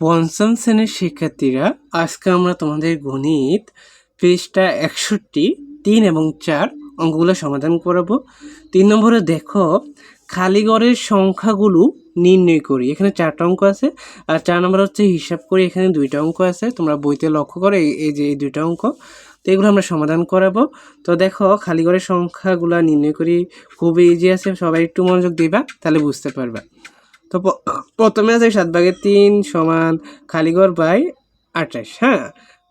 পঞ্চম শ্রেণীর শিক্ষার্থীরা, আজকে আমরা তোমাদের গণিত পৃষ্ঠা 61, 3 এবং 4 অঙ্কগুলো সমাধান করাবো। 3 নম্বরে দেখো, খালি ঘরের সংখ্যাগুলো নির্ণয় করি। এখানে 4টা অঙ্ক আছে, আর 4 নম্বর হচ্ছে হিসাব করি। এখানে 2টা অঙ্ক আছে, তোমরা বইতে লক্ষ্য করো, এই যে এই 2টা অঙ্ক। তো এগুলো আমরা সমাধান করাবো। তো দেখো, খালি ঘরের সংখ্যাগুলো নির্ণয় করি, খুবই ইজি আছে, সবাই একটু মনোযোগ দিবা, তাহলে বুঝতে পারবা। তো প্রথমে আছে 7/3 সমান খালিঘর বাই 28। হ্যাঁ,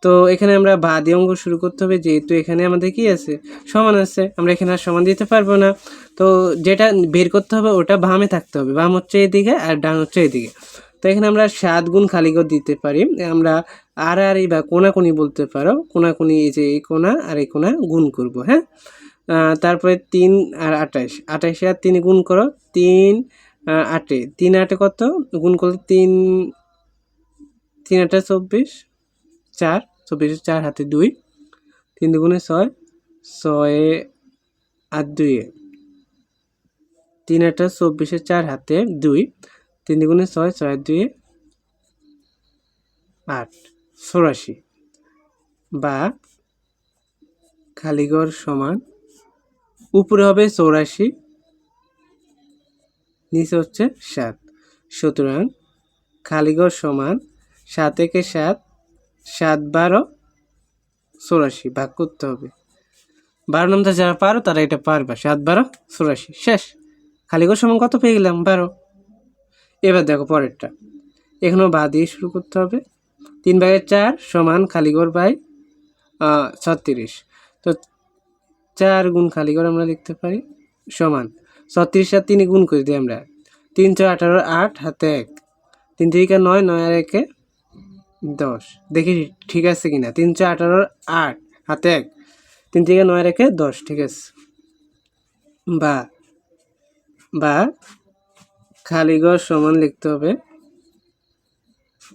তো এখানে আমরা বাদী অঙ্ক শুরু করতে হবে, যেহেতু এখানে আমাদের কি আছে, সমান আছে, আমরা এখানে আর সমান দিতে পারবো না। তো যেটা বের করতে হবে ওটা বামে থাকতে হবে, বাম হচ্ছে এদিকে আর ডান হচ্ছে এদিকে। তো এখানে আমরা 7 গুণ খালিঘর দিতে পারি, আমরা আর বা কোনাকুনি বলতে পারো, কোনাকুনি, এই যে এই কোনা আর এই কোনা গুণ করব। হ্যাঁ, তারপরে 3 আর 28, 28 আর 3 গুণ করো, 3 8 3 8 কত, গুণ করলে 3 3 8 24, 4 24, 4 হাতে 2, 3 দুগুণে 6, 6 আর 2, 3 8 24, 4 হাতে 2, 3 দুগুণে 6, 6 আর 2 8, 84। বা খালিঘর সমান উপরে হবে 84, নিচে হচ্ছে 7। সুতরাং খালিঘর সমান 7 একে 7, 7 12 84 ভাগ করতে হবে। 12 নম্বর যারা পারো তারা এটা পারবা। 7 12 84, শেষ। খালিঘর সমান কত পেয়ে গেলাম? 12। এবার দেখো পরেরটা, এখানেও বাদ দিয়ে শুরু করতে হবে। 3/4 সমান খালিঘর বাই 36। তো 4 গুণ খালিঘর আমরা লিখতে পারি সমান 36 আর 3 গুণ করে দিই আমরা, 3 4 18, 8 হাতে 1, 3 3 9, 9 আর 1 10। দেখি ঠিক আছে কিনা, 3 4 18, 8 হাতে 1, 3 3 9 আর 1 10, ঠিক আছে। বা খালিঘর সমান লিখতে হবে,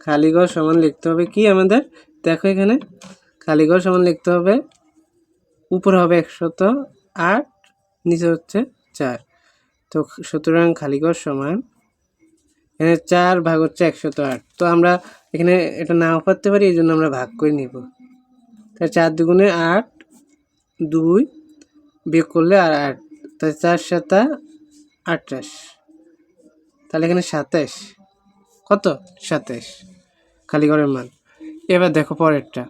খালিঘর সমান লিখতে হবে কি আমাদের, দেখো এখানে খালিঘর সমান লিখতে হবে, উপরে হবে 108, নিচে হচ্ছে 4। তো সুতরাং খালিঘর সমান, এখানে 4 ভাগ হচ্ছে 108। তো আমরা এখানে এটা নাও পারতে পারি, এই জন্য আমরা ভাগ করে নিব। তাই 4 দুগুণে 8, 2 বিয়োগ করলে আর 8, তাই 4 7 28, তাহলে এখানে 27, কত 27 খালিঘরের মান। এবার দেখো পরেরটা,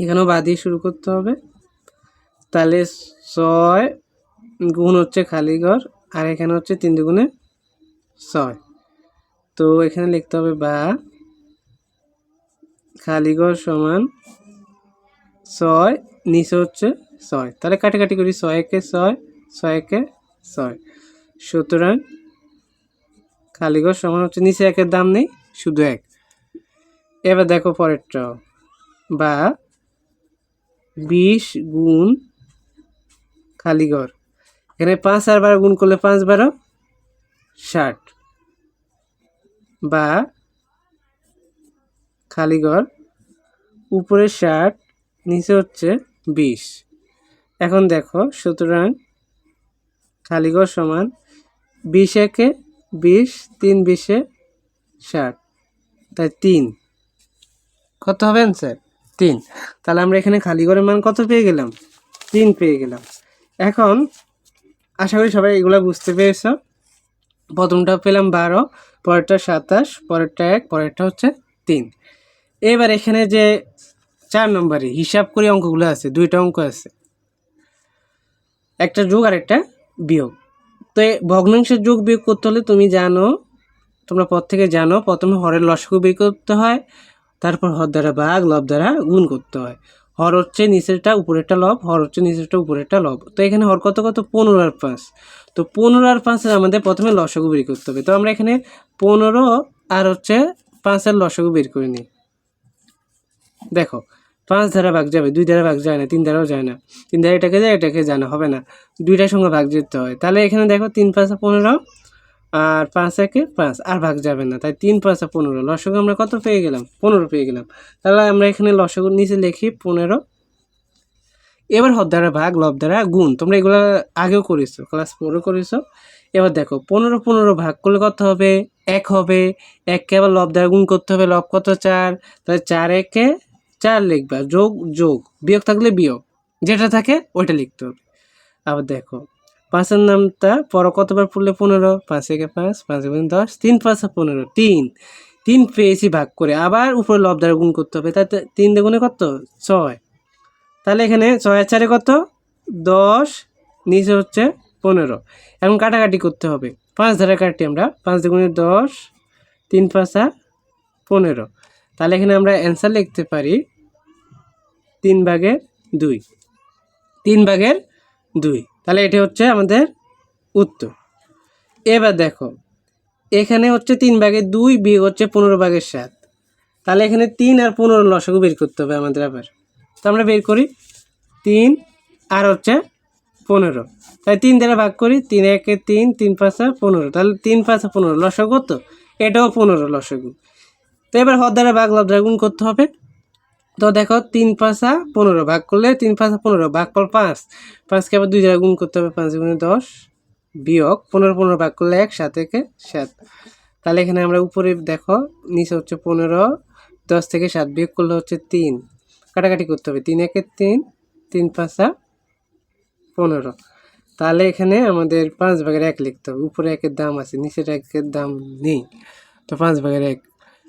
এখানেও বাদ দিয়ে শুরু করতে হবে। তাহলে 6 গুণ হচ্ছে খালিঘর, আর এখানে হচ্ছে 3 দুগুণে 6। তো এখানে লিখতে হবে বা খালিঘর সমান 6, নিচে হচ্ছে 6, তাহলে কাটাকাটি করি, 6 একে 6, 6 একে 6। সুতরাং খালিঘর সমান হচ্ছে, নিচে একের দাম নেই, শুধু 1। এবার দেখো পরেরটা, বা 20 গুণ খালিঘর, এখানে 5 আর 12 গুণ করলে 5 12 60। বা খালিঘর উপরে 60, নিচে হচ্ছে 20। এখন দেখো, সুতরাং খালিঘর সমান 20 একে 20, 3 20 60, তাই 3। কত হবে অ্যান্সার? 3। তাহলে আমরা এখানে খালিঘরের মান কত পেয়ে গেলাম? 3 পেয়ে গেলাম। এখন আশা করি সবাই এগুলো বুঝতে পেরেছ। প্রথমটা পেলাম 12, পরেরটা 27, পরেরটা 1, পরেরটা হচ্ছে 3। এবার এখানে যে 4 নম্বরে হিসাব করে অঙ্কগুলো আছে, 2টা অঙ্ক আছে, একটা যোগ আর একটা বিয়োগ। তো ভগ্নাংশের যোগ বিয়োগ করতে হলে তুমি জানো, তোমরা পর থেকে জানো, প্রথমে হরের লসাগু বের করতে হয়, তারপর হর দ্বারা ভাগ, লব দ্বারা গুণ করতে হয়। হর হচ্ছে নিচেরটা উপরেরটা লব, হর হচ্ছে নিচেরটা উপরেরটা লব। তো এখানে হর কত কত, 15 আর 5। তো 15 আর 5 আমাদের প্রথমে লসাগু বের করতে হবে। তো আমরা এখানে 15 আর হচ্ছে 5-এর লসাগু বের করে নিই। দেখো, 5 দ্বারা ভাগ যাবে, 2 দ্বারা ভাগ যায় না, 3 দ্বারাও যায় না, 3 দ্বারা এটাকে যায়, এটাকে যায় না, হবে না, 2টার সঙ্গে ভাগ যেতে হয়। তাহলে এখানে দেখো 3 5 15, আর 5 একে 5, আর ভাগ যাবে না, তাই 3 5 15, লসাগু আমরা কত পেয়ে গেলাম? 15 পেয়ে গেলাম। তাহলে আমরা এখানে লসাগুর নিচে লিখি 15। এবার হর দ্বারা ভাগ, লব দ্বারা গুণ, তোমরা এগুলো আগেও করেছো, ক্লাস 4 করেছো। এবার দেখো 15 15 ভাগ করলে কত হবে? 1 হবে, 1কে আবার লব দ্বারা গুণ করতে হবে, লব কত 4, তাহলে 4 1-এ 4 লিখবা, যোগ যোগ, বিয়োগ থাকলে বিয়োগ, যেটা থাকে ওইটা লিখতে হবে। আবার দেখো 5-এর নামটা পরে কতবার পড়লে 15, 5 একে 5, 5 গুণ 10, 3 5 15, 3 পেয়েছি ভাগ করে, আবার উপরে লব দ্বারা গুণ করতে হবে, তাতে 3 দিয়ে গুণে কত 6, তাহলে এখানে 6 আর 4-এ কত 10, নিচে হচ্ছে 15। এখন কাটাকাটি করতে হবে, 5 দ্বারা কাটি আমরা, 5 দুগুণে 10, 3 5 15, তাহলে এখানে আমরা অ্যান্সার লিখতে পারি 3/2, 3/2, তাহলে এটা হচ্ছে আমাদের উত্তর। এবার দেখো এখানে হচ্ছে 3/2 বিয়োগ হচ্ছে 15/7, তাহলে এখানে 3 আর 15 লসাগু বের করতে হবে আমাদের আবার, তো আমরা বের করি 3 আর হচ্ছে 15, তাই 3 দ্বারা ভাগ করি, 3 1-এ 3, 3 5 15, তাহলে 3 5 15 লসাগু কত, এটাও 15 লসাগু। তো এবার হর দ্বারা ভাগ লব দ্বারা গুণ করতে হবে, তো দেখো 3 5 15 ভাগ করলে 3 5 15 ভাগফল 5, 5কে আবার 2 দ্বারা গুণ করতে হবে, 5 গুণে 10 বিয়োগ 15 15 ভাগ করলে 1, 7 একে 7, তাহলে এখানে আমরা উপরে দেখো নিচে হচ্ছে 15, 10 থেকে 7 বিয়োগ করলে হচ্ছে 3, কাটাকাটি করতে হবে, 3 1-এ 3, 3 5 15, তাহলে এখানে আমাদের 5/1 লিখতে হবে, উপরে 1-এর দাম আছে, নিচের 1-এর দাম নেই, তো 5/1।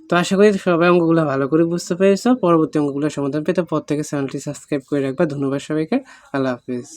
তো আশা করি সবাই অঙ্কগুলো ভালো করে বুঝতে পেরেছো। পরবর্তী অঙ্কগুলোর সমাধান পেতে প্রত্যেকে চ্যানেলটি সাবস্ক্রাইব করে রাখবা। ধন্যবাদ সবাইকে, আল্লাহ হাফিজ।